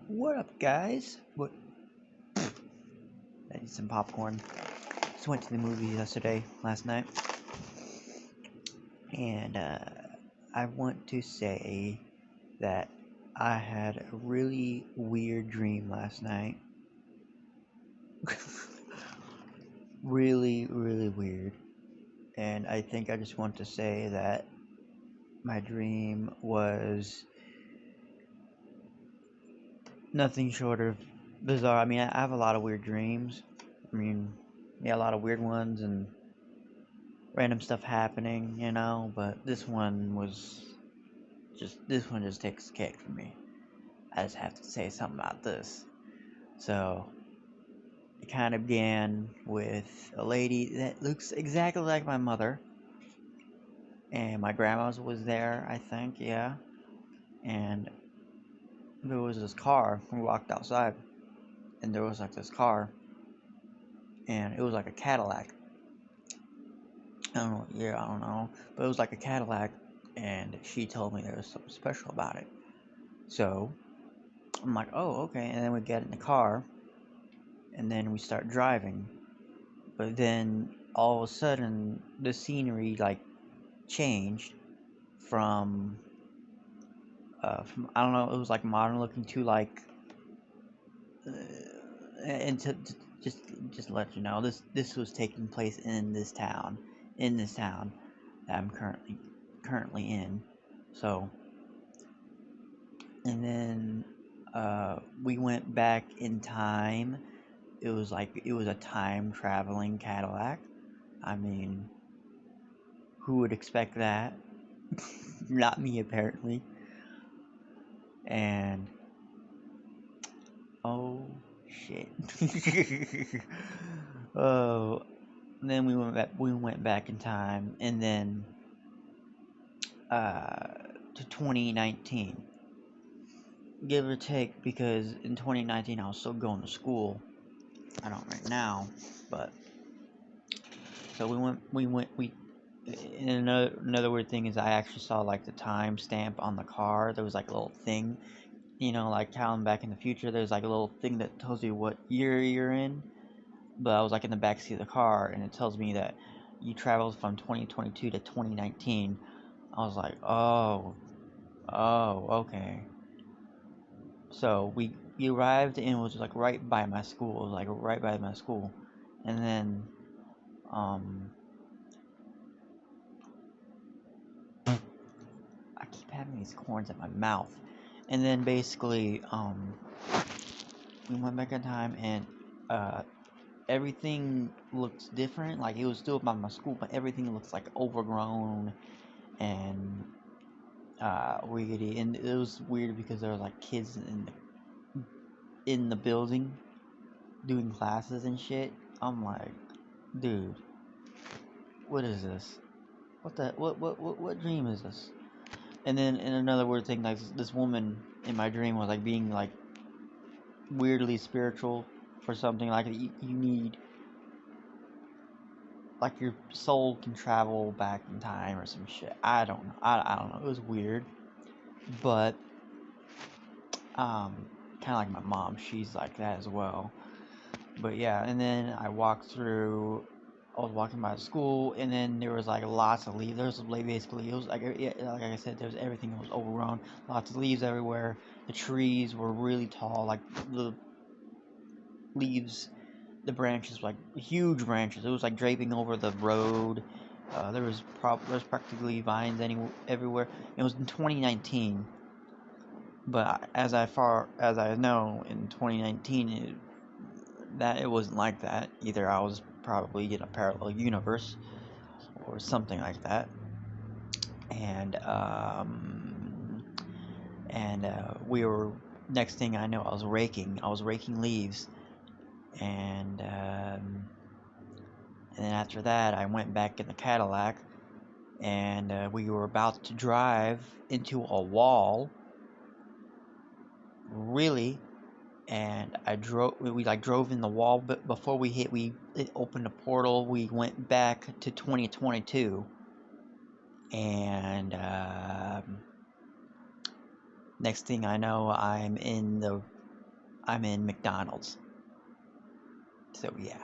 What up, guys? What? I need some popcorn. Just went to the movies last night, and I want to say that I had a really weird dream last night. Really, really weird. And I think I just want to say that my dream was nothing short of bizarre. I mean, I have a lot of weird dreams. I mean, yeah, a lot of weird ones, and random stuff happening, but this one just takes the cake for me. I just have to say something about this. So, it kind of began with a lady that looks exactly like my mother, and my grandma's was there, I think, yeah. And there was this car. We walked outside, and there was like this car, and it was like a Cadillac. I don't know, but it was like a Cadillac, and she told me there was something special about it. So, I'm like, oh, okay. And then we get in the car, and then we start driving. But then all of a sudden, the scenery like changed from, from I don't know, it was like modern looking to like, uh, and to just just let you know, this was taking place in this town that I'm currently in. So, and then we went back in time. It was a time traveling Cadillac. I mean, who would expect that? Not me, apparently. And oh shit. Oh, and then we went back. We went back in time, and then uh, to 2019, give or take, because in 2019 I was still going to school. I don't right now, but so we. And another weird thing is I actually saw like the time stamp on the car. There was like a little thing, like how in Back in the Future, there's like a little thing that tells you what year you're in. But I was like in the back seat of the car, and it tells me that you traveled from 2022 to 2019. I was like, oh, okay. So we arrived, and it was like right by my school. It was like right by my school, and then um I keep having these corns in my mouth. And then basically, we went back in time, and uh, everything looks different. Like, it was still by my school, but everything looks like overgrown and weirdy. And it was weird because there were like kids in the building doing classes and shit. I'm like, dude, what is this? What dream is this? And then, in another weird thing, like this woman in my dream was like being like weirdly spiritual for something like you need, like your soul can travel back in time or some shit. I don't know. I don't know. It was weird, but um, kind of like my mom. She's like that as well. But yeah, and then I walked through. I was walking by the school, and then there was like lots of leaves. There was like basically, it was like, yeah, like I said, there was everything that was overgrown. Lots of leaves everywhere. The trees were really tall, like the leaves, the branches, like huge branches. It was like draping over the road. There was practically vines everywhere. It was in 2019, but as far as I know, in 2019, it wasn't like that either. I was probably in a parallel universe or something like that, and we were. Next thing I know, I was raking. I was raking leaves, and then after that, I went back in the Cadillac, and we were about to drive into a wall, really. And we like drove in the wall, but before it opened a portal. We went back to 2022, and next thing I know, I'm in the I'm in McDonald's. So yeah.